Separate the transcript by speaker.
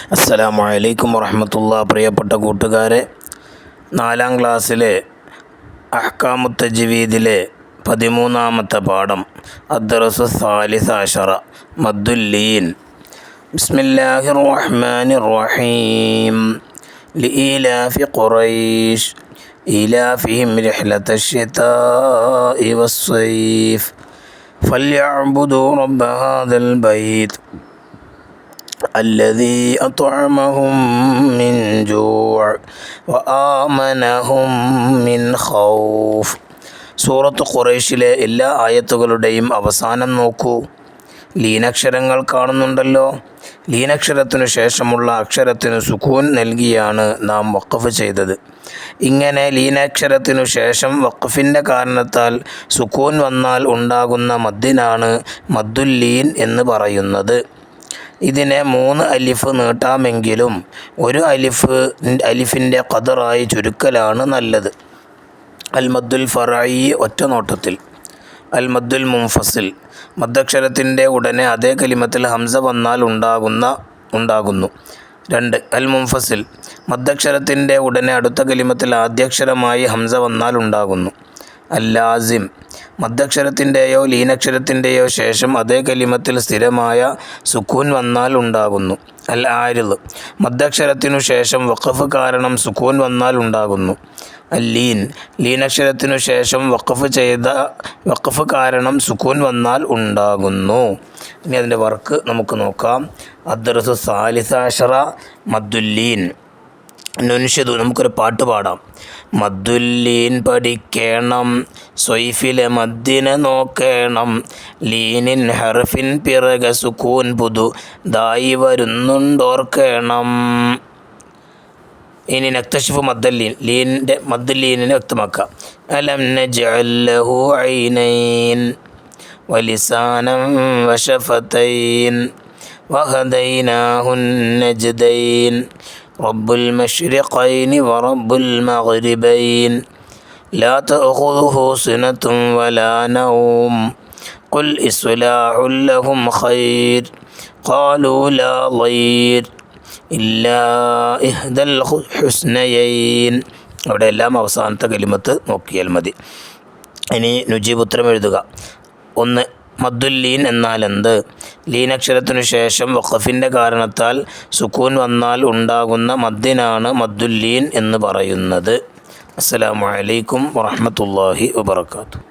Speaker 1: അസ്സലാമു അലൈക്കും വറഹ്മത്തുള്ളാഹി. പ്രിയപ്പെട്ട കൂട്ടുകാരെ, 4ാം ക്ലാസ്സിലെ അഹ്കാമു തജ്വീദിലെ 13ാമത്തെ പാഠം അദ്ദർസു സാലിസ അശറ മദ്ദുല്ലീൻ. ബിസ്മില്ലാഹിർ റഹ്മാനിർ റഹീം. ലഇലാഫി ഖുറൈശ് ഇലാഫിഹിം റിഹ്ലതശ് ശിതാഇ വസ്സൈഫ് ഫല്യഅബ്ദു റബ്ബ ഹാദൽ ബൈത്ത് الذي أطعمهم من جوع وآمنهم من خوف. സൂറത്ത് ഖുറൈശിലെ എല്ലാ ആയത്തുകളുടെയും അവസാനം നോക്കൂ. ലീനക്ഷരങ്ങൾ കാണുന്നുണ്ടല്ലോ. ലീനക്ഷരത്തിനു ശേഷമുള്ള അക്ഷരത്തിന് സുക്കൂൻ നൽകിയാണ് നാം വഖഫ് ചെയ്തത്. ഇങ്ങനെ ലീനാക്ഷരത്തിനു ശേഷം വഖഫിൻ്റെ കാരണത്താൽ സുക്കൂൻ വന്നാൽ ഉണ്ടാകുന്ന മദ്ദിനാണ് മദ്ദുല്ലീൻ എന്ന് പറയുന്നത്. ഇതിനെ 3 അലിഫ് നീട്ടാമെങ്കിലും ഒരു അലിഫിൻ്റെ ഖദറായി ചുരുക്കലാണ് നല്ലത്. അൽ മദ്ദുൽ ഫറഈ ഒറ്റ നോട്ടത്തിൽ. അൽ മദ്ദുൽ മുൻഫസിൽ മദ്ദക്ഷരത്തിൻ്റെ ഉടനെ അതേ കലിമത്തിൽ ഹംസ വന്നാൽ ഉണ്ടാകുന്നു. 2. അൽ മുൻഫസിൽ മദ്ദക്ഷരത്തിൻ്റെ ഉടനെ അടുത്ത കലിമത്തിൽ ആദ്യാക്ഷരമായി ഹംസ വന്നാൽ ഉണ്ടാകുന്നു. അൽ ലാസിം മദ്ദക്ഷരത്തിൻ്റെയോ ലീനക്ഷരത്തിൻ്റെയോ ശേഷം അതേ കലിമത്തിൽ സ്ഥിരമായ സുക്കൂൻ വന്നാൽ ഉണ്ടാകുന്നു. അൽ ആരിദ് മദ്ദക്ഷരത്തിനു ശേഷം വഖഫ് കാരണം സുക്കൂൻ വന്നാൽ ഉണ്ടാകുന്നു. അൽ ലീൻ ലീനക്ഷരത്തിനു ശേഷം വഖഫ് കാരണം സുക്കൂൻ വന്നാൽ ഉണ്ടാകുന്നു. ഇനി അതിൻ്റെ വർക്ക് നമുക്ക് നോക്കാം. അദ്ദർസു സാലിസ അശറ മദ്ദുല്ലീൻ. നുൻഷിദു നമുക്കൊരു പാട്ട് പാടാം. മദ്ദുല്ലീൻ പഠിക്കണം, സ്വൈഫിലെ മദ്ദിനെ നോക്കണം, ലീനിൻ ഹർഫിൻ പിറകെ സുക്കൂൻ പുതുതായി വരുന്നുണ്ടോർക്കണം. ഇനി നക്തശിഫു മദ്ദല്ലീൻ ലീനിൻ്റെ മദ്ദുല്ലീനിനെ വ്യക്തമാക്കാം. അലം നജ്അൽ ലഹു ഐനൈൻ വലിസാനം വശഫതൈൻ വഹദൈനാഹുൻ നജ്ദൈൻ റബ്ബുൽ മശ്രിഖൈനി വറബ്ബുൽ മഗ്രിബൈൻ ലാ തഅഖുദുഹു സിനത്തുൻ വലാ നൗം ഖുൽ ഇസ്ലാഹുൽ ലഹും ഖൈർ ഖാലൂ ലാ ളൈർ ഇല്ലാ ഇഹ്ദൽ ഹുസ്നയൈൻ. അവിടെ എല്ലാം അവസാനത്തെ കലിമത്ത് നോക്കിയാൽ മതി. ഇനി നുജീബ് ഉത്തരം എഴുതുക. 1. മദ്ദുല്ലീൻ എന്നാൽ എന്ത്? ലീനക്ഷരത്തിനു ശേഷം വഖഫിൻ്റെ കാരണത്താൽ സുക്കൂൻ വന്നാൽ ഉണ്ടാകുന്ന മദ്ദിനാണ് മദ്ദുല്ലീൻ എന്ന് പറയുന്നത്. അസ്സലാമു അലൈക്കും വറഹ്മത്തുള്ളാഹി വബറകാതുഹു.